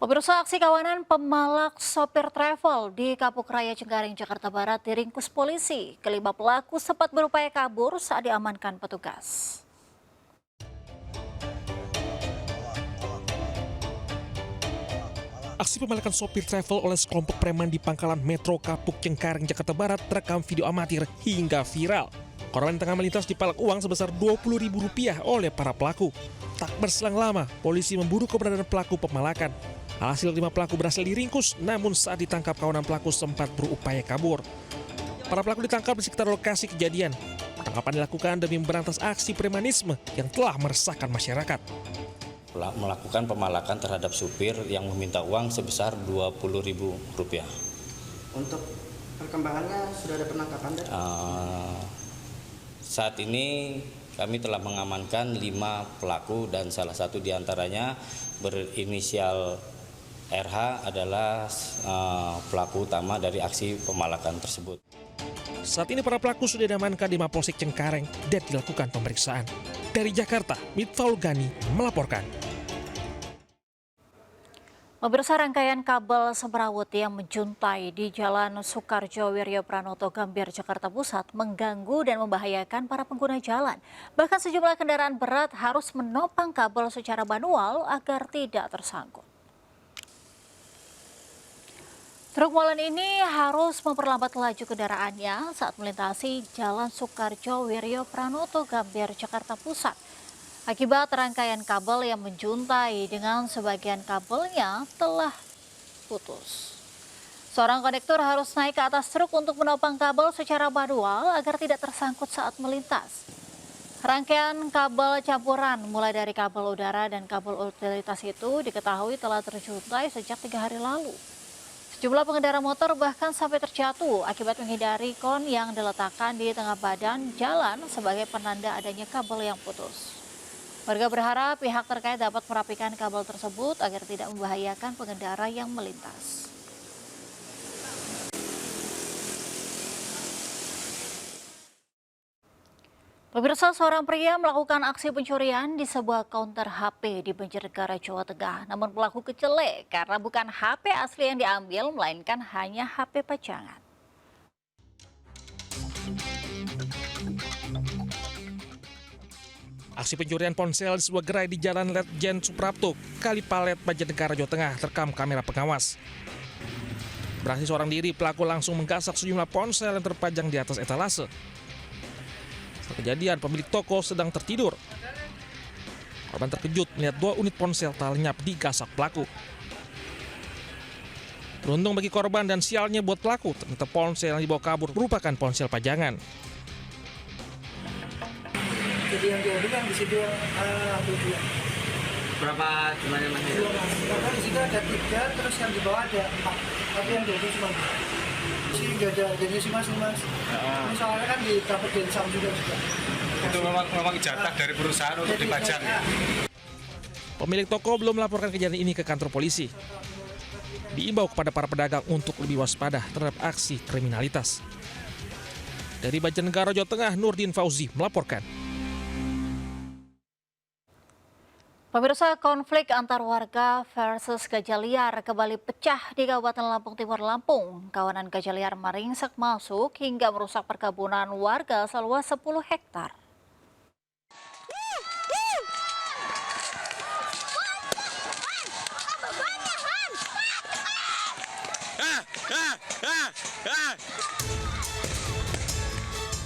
Pemirsa, aksi kawanan pemalak sopir travel di Kapuk Raya Cengkareng, Jakarta Barat diringkus polisi. Kelima pelaku sempat berupaya kabur saat diamankan petugas. Aksi pemalakan sopir travel oleh sekelompok preman di pangkalan Metro Kapuk Cengkareng, Jakarta Barat terekam video amatir hingga viral. Korban tengah melintas dipalak uang sebesar Rp20.000 oleh para pelaku. Tak berselang lama, polisi memburu keberadaan pelaku pemalakan. Alhasil 5 pelaku berhasil diringkus, namun saat ditangkap kawanan pelaku sempat berupaya kabur. Para pelaku ditangkap di sekitar lokasi kejadian. Penangkapan dilakukan demi memberantas aksi premanisme yang telah meresahkan masyarakat. Melakukan pemalakan terhadap supir yang meminta uang sebesar Rp20.000. Untuk perkembangannya sudah ada penangkapan? Saat ini kami telah mengamankan 5 pelaku dan salah satu diantaranya berinisial RH adalah pelaku utama dari aksi pemalakan tersebut. Saat ini para pelaku sudah diamankan di Mapolsek Cengkareng dan dilakukan pemeriksaan. Dari Jakarta, Mitfaul Gani melaporkan. Pemirsa, rangkaian kabel semrawut yang menjuntai di Jalan Soekarjo Wiryo Pranoto Gambir, Jakarta Pusat mengganggu dan membahayakan para pengguna jalan. Bahkan sejumlah kendaraan berat harus menopang kabel secara manual agar tidak tersangkut. Truk molen ini harus memperlambat laju kendaraannya saat melintasi Jalan Soekarjo Wiryo Pranoto Gambir, Jakarta Pusat. Akibat rangkaian kabel yang menjuntai dengan sebagian kabelnya telah putus. Seorang kondektur harus naik ke atas truk untuk menopang kabel secara manual agar tidak tersangkut saat melintas. Rangkaian kabel campuran mulai dari kabel udara dan kabel utilitas itu diketahui telah terjuntai sejak 3 hari lalu. Sejumlah pengendara motor bahkan sampai terjatuh akibat menghindari kon yang diletakkan di tengah badan jalan sebagai penanda adanya kabel yang putus. Warga berharap pihak terkait dapat merapikan kabel tersebut agar tidak membahayakan pengendara yang melintas. Pemirsa, seorang pria melakukan aksi pencurian di sebuah counter HP di Banjarnegara, Jawa Tengah. Namun pelaku kecelek karena bukan HP asli yang diambil, melainkan hanya HP pajangan. Aksi pencurian ponsel di sebuah gerai di Jalan Letjen Suprapto, Kalipalet, Banjarnegara, Jawa Tengah terekam kamera pengawas. Beraksi seorang diri, pelaku langsung menggasak sejumlah ponsel yang terpajang di atas etalase. Kejadian pemilik toko sedang tertidur. Korban terkejut melihat 2 unit ponsel tak lenyap digasak pelaku. Beruntung bagi korban dan sialnya buat pelaku, ternyata ponsel yang dibawa kabur merupakan ponsel pajangan. Jadi yang diambil yang di situ ambil 2. Berapa jumlahnya mas? Karena di situ ada 3, terus yang di bawah ada 4. Tapi yang diambil cuma 2. Sih nggak ada harganya sih mas. Soalnya kan dapat dari Sam juga. Itu memang jatah dari perusahaan untuk dipajang. Pemilik toko belum melaporkan kejadian ini ke kantor polisi. Diimbau kepada para pedagang untuk lebih waspada terhadap aksi kriminalitas. Dari Banjarnegara, Jawa Tengah, Nurdin Fauzi melaporkan. Pemirsa, konflik antar warga versus gajah liar kembali pecah di Kabupaten Lampung Timur, Lampung. Kawanan gajah liar meringsek masuk hingga merusak perkebunan warga seluas 10 hektar.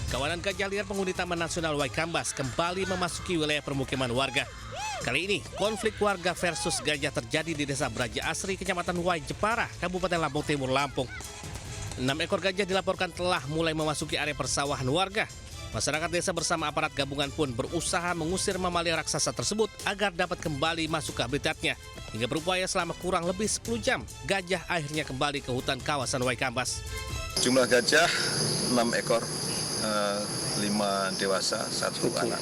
Kawanan gajah liar penghuni Taman Nasional Waikambas kembali memasuki wilayah permukiman warga. Kali ini, konflik warga versus gajah terjadi di Desa Braja Asri, Kecamatan Wai Jepara, Kabupaten Lampung Timur, Lampung. 6 ekor gajah dilaporkan telah mulai memasuki area persawahan warga. Masyarakat desa bersama aparat gabungan pun berusaha mengusir mamalia raksasa tersebut agar dapat kembali masuk ke habitatnya. Hingga berupaya selama kurang lebih 10 jam, gajah akhirnya kembali ke hutan kawasan Waikambas. Jumlah gajah 6 ekor, 5 dewasa, 1 anak.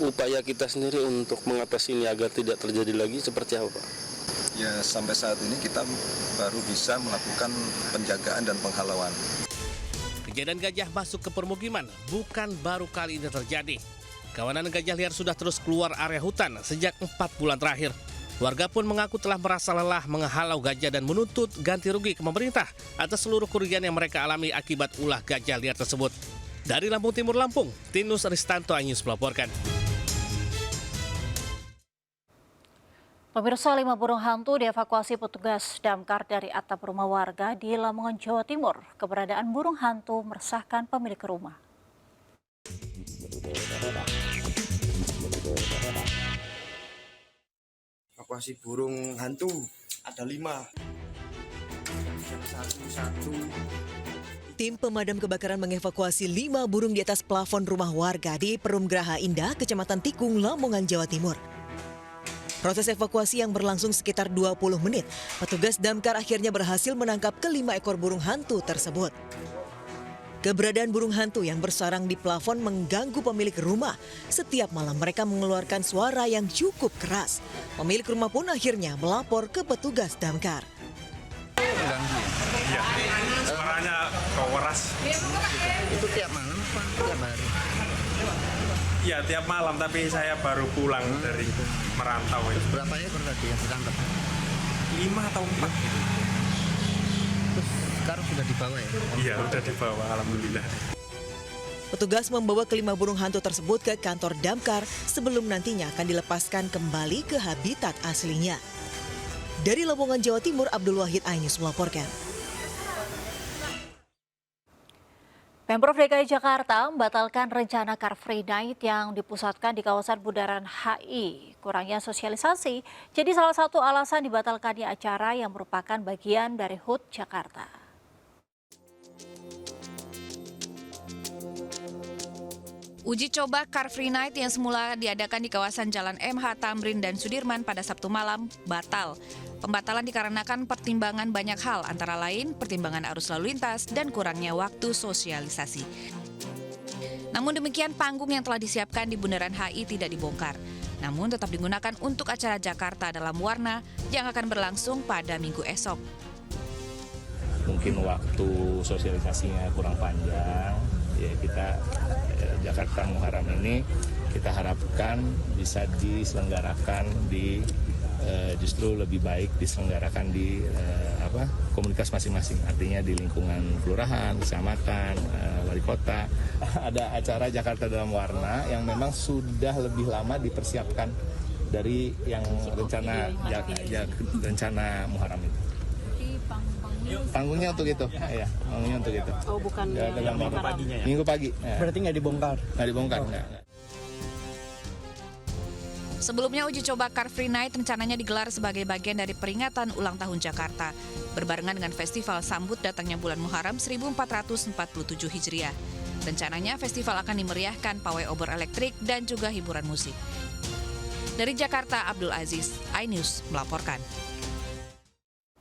Upaya kita sendiri untuk mengatasi ini agar tidak terjadi lagi seperti apa, Pak? Ya, sampai saat ini kita baru bisa melakukan penjagaan dan penghalauan. Kejadian gajah masuk ke permukiman bukan baru kali ini terjadi. Kawanan gajah liar sudah terus keluar area hutan sejak 4 bulan terakhir. Warga pun mengaku telah merasa lelah menghalau gajah dan menuntut ganti rugi ke pemerintah atas seluruh kerugian yang mereka alami akibat ulah gajah liar tersebut. Dari Lampung Timur, Lampung, Tinus Ristanto Anyus melaporkan. Pemirsa, 5 burung hantu dievakuasi petugas damkar dari atap rumah warga di Lamongan, Jawa Timur. Keberadaan burung hantu meresahkan pemilik rumah. Evakuasi burung hantu ada 5. Satu. Tim pemadam kebakaran mengevakuasi 5 burung di atas plafon rumah warga di Perum Graha Indah, Kecamatan Tikung, Lamongan, Jawa Timur. Proses evakuasi yang berlangsung sekitar 20 menit, petugas damkar akhirnya berhasil menangkap ke-5 ekor burung hantu tersebut. Keberadaan burung hantu yang bersarang di plafon mengganggu pemilik rumah. Setiap malam mereka mengeluarkan suara yang cukup keras. Pemilik rumah pun akhirnya melapor ke petugas damkar. Iya, suaranya keras. Itu tiap malam apa tiap hari? Iya, tiap malam, tapi saya baru pulang dari merantau. Berapa ekor tadi yang ditangkap? 5 atau 4 gitu. Terus sekarang sudah dibawa ya? Iya, udah dibawa, alhamdulillah. Petugas membawa ke-5 burung hantu tersebut ke kantor damkar sebelum nantinya akan dilepaskan kembali ke habitat aslinya. Dari Lamongan, Jawa Timur, Abdul Wahid Ainus melaporkan. Pemprov DKI Jakarta membatalkan rencana Car Free Night yang dipusatkan di kawasan Bundaran HI. Kurangnya sosialisasi jadi salah satu alasan dibatalkannya acara yang merupakan bagian dari HUT Jakarta. Uji coba Car Free Night yang semula diadakan di kawasan Jalan MH Tamrin dan Sudirman pada Sabtu malam batal. Pembatalan dikarenakan pertimbangan banyak hal, antara lain pertimbangan arus lalu lintas dan kurangnya waktu sosialisasi. Namun demikian, panggung yang telah disiapkan di Bundaran HI tidak dibongkar, namun tetap digunakan untuk acara Jakarta dalam warna yang akan berlangsung pada Minggu esok. Mungkin waktu sosialisasinya kurang panjang, ya kita Jakarta Muharram ini kita harapkan bisa diselenggarakan di justru lebih baik diselenggarakan di komunitas masing-masing, artinya di lingkungan kelurahan, kecamatan, wali kota. Ada acara Jakarta dalam warna yang memang sudah lebih lama dipersiapkan dari yang rencana Muharram itu. Panggungnya untuk itu, ya, panggungnya untuk itu. Oh, bukan Minggu paginya ya? Minggu pagi. Ya. Berarti nggak dibongkar? Nggak dibongkar, nggak. Sebelumnya uji coba Car Free Night rencananya digelar sebagai bagian dari peringatan ulang tahun Jakarta, berbarengan dengan festival sambut datangnya bulan Muharram 1447 Hijriah. Rencananya festival akan dimeriahkan pawai obor elektrik dan juga hiburan musik. Dari Jakarta, Abdul Aziz, iNews melaporkan.